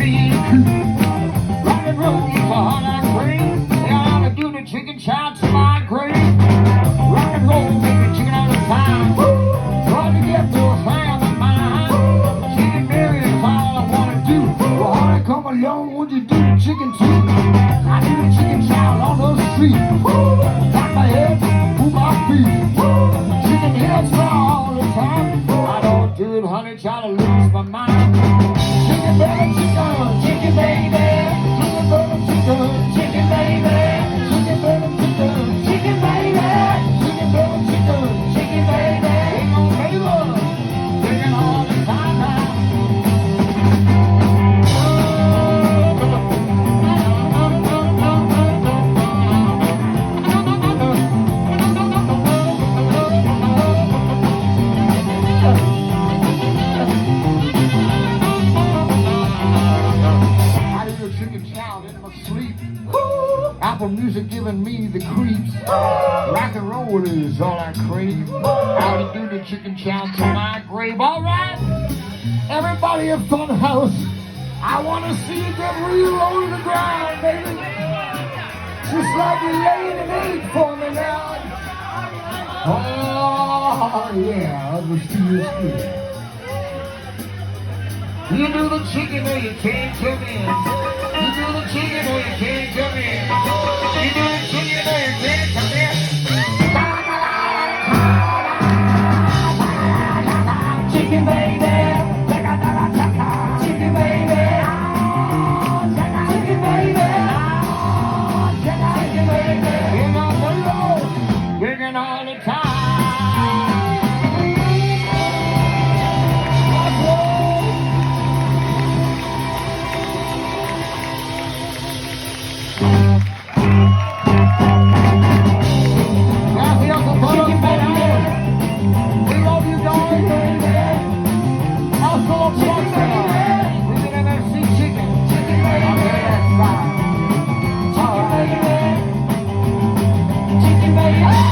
in the coop. Rock and roll for all I crave. They ought to do the chicken chow to my grave. Rock and roll, make the chicken all the time. Try to get to a family of mine. Chicken Mary is all I want to do. Well, honey, come along, would you do the chicken too? I do the chicken chow on the street. Got my head, move my feet. Chicken heads all the time. I don't do it, honey, try to lose my mind. Chicken baby, chicken baby. Chicken baby, chicken baby. Chicken baby, chicken baby. Chicken baby, chicken baby. Ain't no baby, chicken all the time now. Apple music giving me the creeps. Rock and roll is all I crave. How to do the chicken chow to my grave. All right, everybody at Funhouse, I want to see you get real low to the ground, baby. Just like you're laying an egg for me now. Oh yeah, that was 2 years good. You do the chicken or you can't come in. You do the chicken or you can't come in. You do the chicken or you can't come in. Chicken baby, chicken baby, chicken baby, chicken baby. In my window, ringing all the time. Chicken baby.